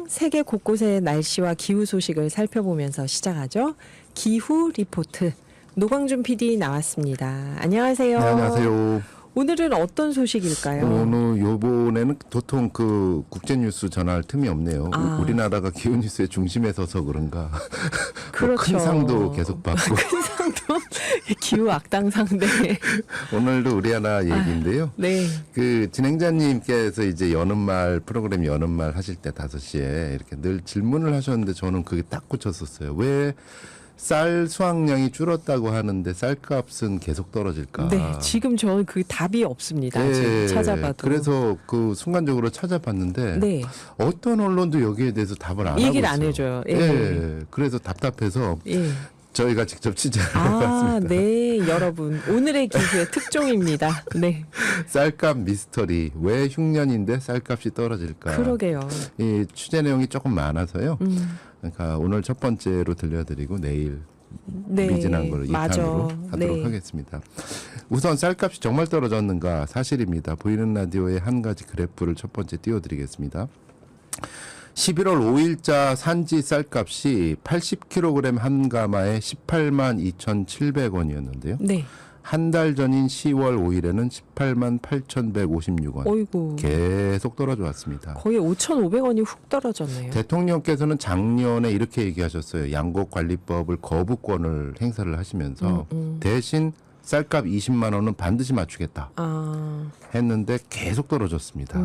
세계 곳곳의 날씨와 기후 소식을 살펴보면서 시작하죠. 기후 리포트. 노광준 PD 나왔습니다. 안녕하세요. 네, 안녕하세요. 오늘은 어떤 소식일까요? 오늘 요번에는 도통 그 국제뉴스 전할 틈이 없네요. 우리나라가 기후뉴스의 중심에 서서 그런가. 그렇죠. 큰 상도 계속 받고. 큰 상도 기후 악당 상대. 오늘도 우리 하나 얘기인데요. 네. 그 진행자님께서 이제 여는말 프로그램 여는말 하실 때 5시에 이렇게 늘 질문을 하셨는데 저는 그게 딱 꽂혔었어요. 왜 쌀 수확량이 줄었다고 하는데 쌀값은 계속 떨어질까? 네, 지금 저는 그 답이 없습니다. 네, 지금 찾아봐도. 그래서 그 순간적으로 찾아봤는데 네. 어떤 언론도 여기에 대해서 답을 안 하고 있어요. 얘기를 안 해줘요. 예. 예. 그래서 답답해서 예. 저희가 직접 취재를 아, 해봤습니다. 네, 여러분 오늘의 기후의 특종입니다. 네, 쌀값 미스터리. 왜 흉년인데 쌀값이 떨어질까? 그러게요. 이 취재 내용이 조금 많아서요. 그러니까 오늘 첫 번째로 들려드리고 내일 네, 미진한 걸로 2탄으로 맞아. 하도록 네. 하겠습니다. 우선 쌀값이 정말 떨어졌는가 사실입니다. 보이는 라디오의 한 가지 그래프를 첫 번째 띄워드리겠습니다. 11월 5일자 산지 쌀값이 80kg 한 가마에 18만 2,700원이었는데요. 네, 한 달 전인 10월 5일에는 18만 8,156원. 어이구, 계속 떨어져 왔습니다. 거의 5,500원이 훅 떨어졌네요. 대통령께서는 작년에 이렇게 얘기하셨어요. 양곡관리법을 거부권을 행사를 하시면서 대신 쌀값 20만 원은 반드시 맞추겠다 아, 했는데 계속 떨어졌습니다.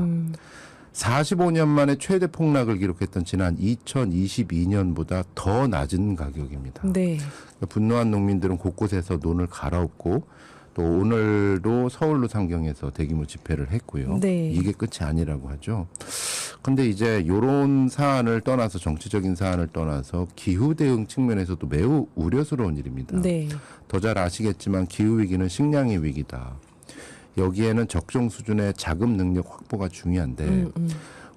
45년 만에 최대 폭락을 기록했던 지난 2022년보다 더 낮은 가격입니다. 네, 분노한 농민들은 곳곳에서 논을 갈아엎고 또 오늘도 서울로 상경해서 대규모 집회를 했고요. 네. 이게 끝이 아니라고 하죠. 근데 이제 이런 사안을 떠나서 정치적인 사안을 떠나서 기후 대응 측면에서도 매우 우려스러운 일입니다. 네, 더 잘 아시겠지만 기후 위기는 식량의 위기다. 여기에는 적정 수준의 자금 능력 확보가 중요한데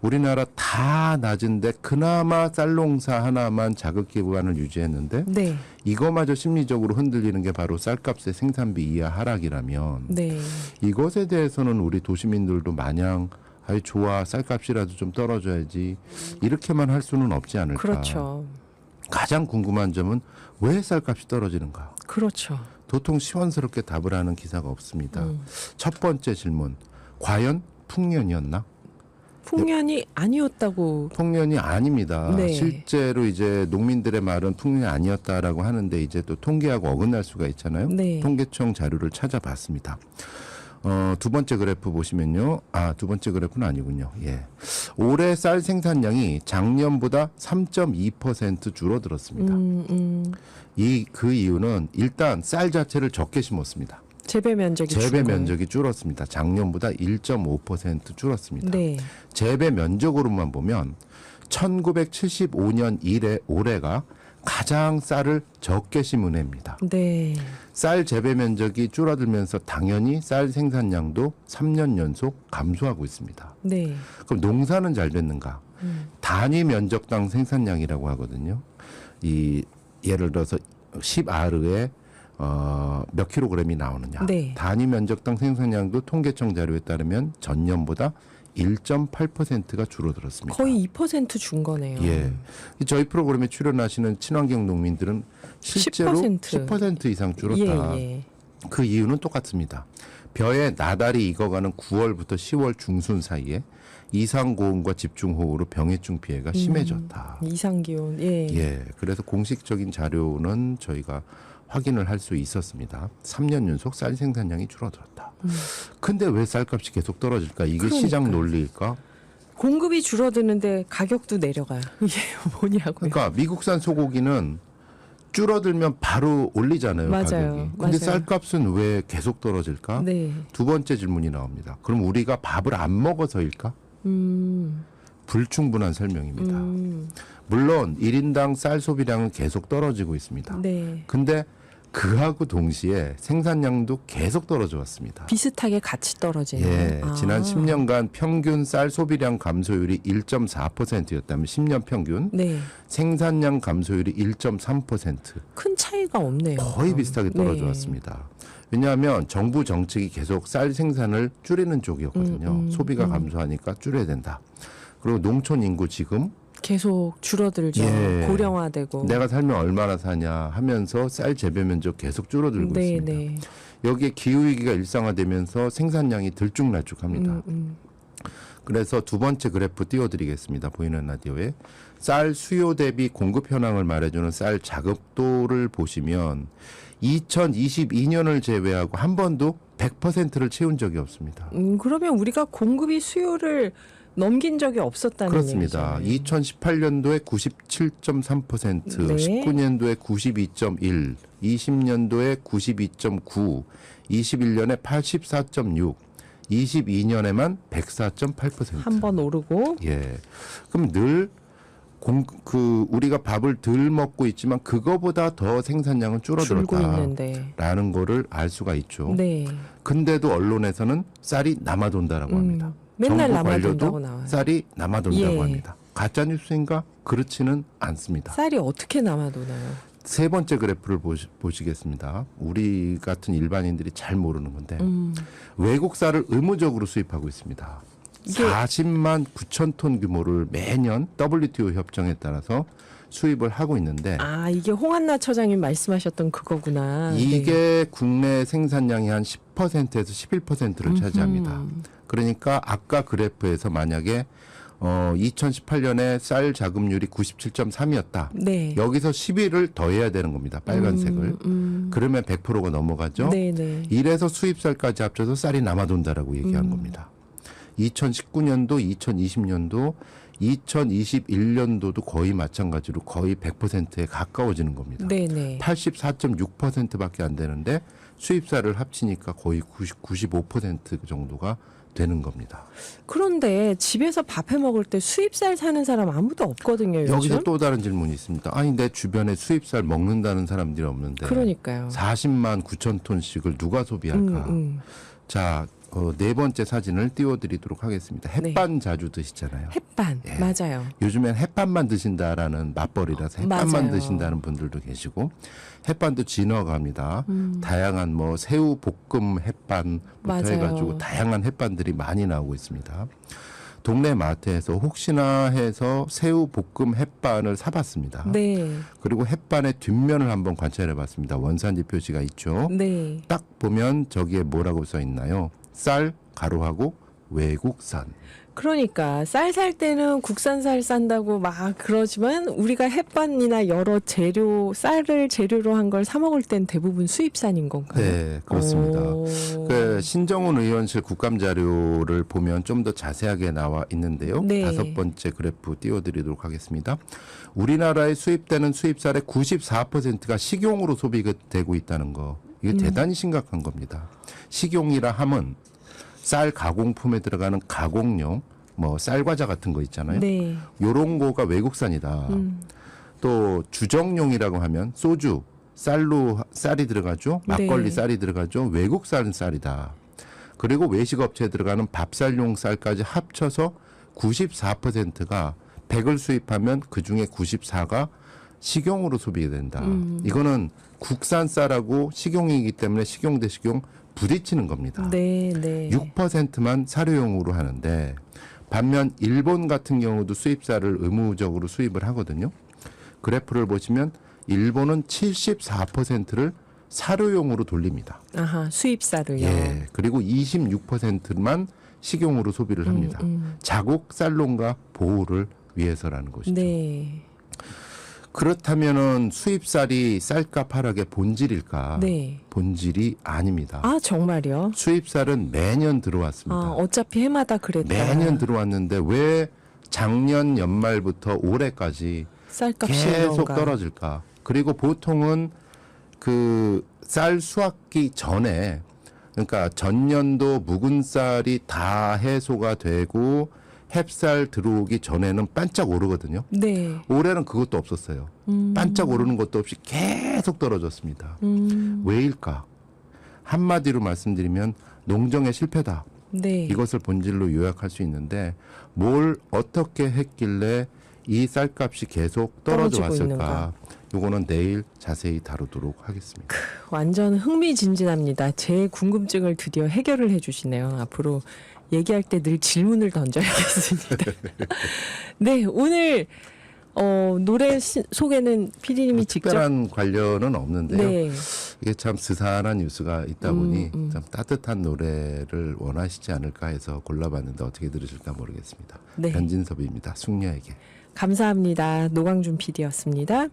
우리나라 다 낮은데 그나마 쌀농사 하나만 자급 기반을 유지했는데 네, 이거마저 심리적으로 흔들리는 게 바로 쌀값의 생산비 이하 하락이라면 네, 이것에 대해서는 우리 도시민들도 마냥 아이 좋아 쌀값이라도 좀 떨어져야지 이렇게만 할 수는 없지 않을까. 그렇죠, 가장 궁금한 점은 왜 쌀값이 떨어지는가. 그렇죠. 도통 시원스럽게 답을 하는 기사가 없습니다. 첫 번째 질문. 과연 풍년이었나? 풍년이 아니었다고. 풍년이 아닙니다. 네. 실제로 이제 농민들의 말은 풍년이 아니었다라고 하는데 이제 또 통계하고 어긋날 수가 있잖아요. 네. 통계청 자료를 찾아봤습니다. 두 번째 그래프 보시면요. 두 번째 그래프는 아니군요. 예. 올해 쌀 생산량이 작년보다 3.2% 줄어들었습니다. 그 이유는 일단 쌀 자체를 적게 심었습니다. 재배 면적이 재배 줄은 거예요? 면적이 줄었습니다. 작년보다 1.5% 줄었습니다. 네, 재배 면적으로만 보면 1975년 이래 올해가 가장 쌀을 적게 심은 해입니다. 네, 쌀 재배 면적이 줄어들면서 당연히 쌀 생산량도 3년 연속 감소하고 있습니다. 네, 그럼 농사는 잘 됐는가? 단위 면적당 생산량이라고 하거든요. 예를 들어서 10아르에 몇 킬로그램이 나오느냐. 네. 단위 면적당 생산량도 통계청 자료에 따르면 전년보다 1.8%가 줄어들었습니다. 거의 2% 준 거네요. 예. 저희 프로그램에 출연하시는 친환경 농민들은 실제로 10% 이상 줄었다. 예, 예. 그 이유는 똑같습니다. 벼에 나달이 익어가는 9월부터 10월 중순 사이에 이상고온과 집중호우로 병해충 피해가 심해졌다. 이상기온. 예. 예, 그래서 공식적인 자료는 저희가 확인을 할 수 있었습니다. 3년 연속 쌀 생산량이 줄어들었다. 근데 왜 쌀값이 계속 떨어질까? 이게 시장 논리일까? 공급이 줄어드는데 가격도 내려가요. 이게 뭐냐고요. 그러니까 미국산 소고기는 줄어들면 바로 올리잖아요. 맞아요. 가격이. 근데 맞아요. 쌀값은 왜 계속 떨어질까? 네. 두 번째 질문이 나옵니다. 그럼 우리가 밥을 안 먹어서일까? 불충분한 설명입니다. 물론 1인당 쌀 소비량은 계속 떨어지고 있습니다. 네. 근데 그하고 동시에 생산량도 계속 떨어져 왔습니다. 비슷하게 같이 떨어지는. 예, 지난 10년간 평균 쌀 소비량 감소율이 1.4%였다면 10년 평균 네. 생산량 감소율이 1.3%. 큰 차이가 없네요. 거의 비슷하게 떨어져 네. 왔습니다. 왜냐하면 정부 정책이 계속 쌀 생산을 줄이는 쪽이었거든요. 소비가 감소하니까 줄여야 된다. 그리고 농촌 인구 지금 계속 줄어들죠. 예. 고령화되고. 내가 살면 얼마나 사냐 하면서 쌀 재배 면적 계속 줄어들고 네, 있습니다. 네. 여기에 기후위기가 일상화되면서 생산량이 들쭉날쭉합니다. 그래서 두 번째 그래프 띄워드리겠습니다. 보이는 라디오에 쌀 수요 대비 공급 현황을 말해주는 쌀 자급도를 보시면 2022년을 제외하고 한 번도 100%를 채운 적이 없습니다. 그러면 우리가 공급이 수요를 넘긴 적이 없었다는 그렇습니다. 얘기잖아요. 2018년도에 97.3%, 네. 19년도에 92.1, 20년도에 92.9, 21년에 84.6, 22년에만 104.8%. 한 번 오르고. 예. 그럼 늘 우리가 밥을 덜 먹고 있지만 그거보다 더 생산량은 줄고 줄어들었다라는 있는데. 거를 알 수가 있죠. 네. 근데도 언론에서는 쌀이 남아돈다라고 합니다. 맨날 정부 남아돈다고 관료도 나와요. 쌀이 남아돈다고 예. 합니다. 가짜 뉴스인가? 그렇지는 않습니다. 쌀이 어떻게 남아도나요? 세 번째 그래프를 보시겠습니다. 우리 같은 일반인들이 잘 모르는 건데 외국 쌀을 의무적으로 수입하고 있습니다. 이게 40만 9천 톤 규모를 매년 WTO 협정에 따라서 수입을 하고 있는데 아, 이게 홍한나 처장님 말씀하셨던 그거구나. 이게 네. 국내 생산량의 한 10%에서 11%를 차지합니다. 그러니까 아까 그래프에서 만약에 2018년에 쌀 자급률이 97.3이었다. 네. 여기서 11을 더해야 되는 겁니다. 빨간색을. 그러면 100%가 넘어가죠. 네, 네. 이래서 수입쌀까지 합쳐서 쌀이 남아돈다라고 얘기한 겁니다. 2019년도, 2020년도, 2021년도도 거의 마찬가지로 거의 100%에 가까워지는 겁니다. 네, 네. 84.6%밖에 안 되는데 수입쌀을 합치니까 거의 95% 정도가 되는 겁니다. 그런데 집에서 밥 해 먹을 때 수입쌀 사는 사람 아무도 없거든요, 요즘. 여기서 또 다른 질문이 있습니다. 아니 내 주변에 수입쌀 먹는다는 사람들이 없는데 그러니까요. 40만 9천 톤씩을 누가 소비할까? 자, 네 번째 사진을 띄워드리도록 하겠습니다. 햇반 자주 드시잖아요. 햇반. 예. 맞아요. 요즘엔 햇반만 드신다라는 맞벌이라서 햇반만 맞아요. 드신다는 분들도 계시고 햇반도 진화갑니다. 다양한 뭐 새우 볶음 햇반부터 맞아요. 해가지고 다양한 햇반들이 많이 나오고 있습니다. 동네 마트에서 혹시나 해서 새우 볶음 햇반을 사봤습니다. 네. 그리고 햇반의 뒷면을 한번 관찰해봤습니다. 원산지 표시가 있죠. 네. 딱 보면 저기에 뭐라고 써 있나요? 쌀 가로하고 외국산. 그러니까 쌀 살 때는 국산쌀 싼다고 막 그러지만 우리가 햇반이나 여러 재료, 쌀을 재료로 한 걸 사 먹을 땐 대부분 수입산인 건가요? 네, 그렇습니다. 오. 그 신정훈 의원실 국감 자료를 보면 좀 더 자세하게 나와 있는데요. 네. 다섯 번째 그래프 띄워드리도록 하겠습니다. 우리나라에 수입되는 수입쌀의 94%가 식용으로 소비가 되고 있다는 거. 이게 대단히 심각한 겁니다. 식용이라 함은 쌀 가공품에 들어가는 가공용, 뭐 쌀과자 같은 거 있잖아요. 네. 요런 거가 외국산이다. 또 주정용이라고 하면 소주, 쌀이 들어가죠. 막걸리 네. 쌀이 들어가죠. 외국산 쌀이다. 그리고 외식업체에 들어가는 밥쌀용 쌀까지 합쳐서 94%가 100을 수입하면 그중에 94가 식용으로 소비된다. 이거는 국산 쌀하고 식용이기 때문에 식용 대 식용 부딪히는 겁니다. 네, 네. 6%만 사료용으로 하는데 반면 일본 같은 경우도 수입쌀을 의무적으로 수입을 하거든요. 그래프를 보시면 일본은 74%를 사료용으로 돌립니다. 아하, 수입쌀을요. 예. 그리고 26%만 식용으로 소비를 합니다. 자국 쌀농가 보호를 위해서라는 것이죠. 네. 그렇다면은 수입쌀이 쌀값 하락의 본질일까? 네. 본질이 아닙니다. 아, 정말요? 수입쌀은 매년 들어왔습니다. 아, 어차피 해마다 그랬다. 매년 들어왔는데 왜 작년 연말부터 올해까지 쌀값이 계속 그런가? 떨어질까? 그리고 보통은 그 쌀 수확기 전에 그러니까 전년도 묵은 쌀이 다 해소가 되고 햅쌀 들어오기 전에는 반짝 오르거든요. 네. 올해는 그것도 없었어요. 반짝 오르는 것도 없이 계속 떨어졌습니다. 왜일까? 한마디로 말씀드리면 농정의 실패다. 네. 이것을 본질로 요약할 수 있는데 뭘 어떻게 했길래 이 쌀값이 계속 떨어져 떨어지고 있는가. 왔을까? 요거는 내일 자세히 다루도록 하겠습니다. 완전 흥미진진합니다. 제 궁금증을 드디어 해결을 해주시네요. 앞으로 얘기할 때 늘 질문을 던져야겠습니다. 네, 오늘 노래 소개는 PD님이 직접. 특별한 관련은 없는데요. 네. 이게 참 스산한 뉴스가 있다 보니 좀 따뜻한 노래를 원하시지 않을까 해서 골라봤는데 어떻게 들으실까 모르겠습니다. 네. 변진섭입니다. 숙녀에게. 감사합니다. 노광준 PD였습니다.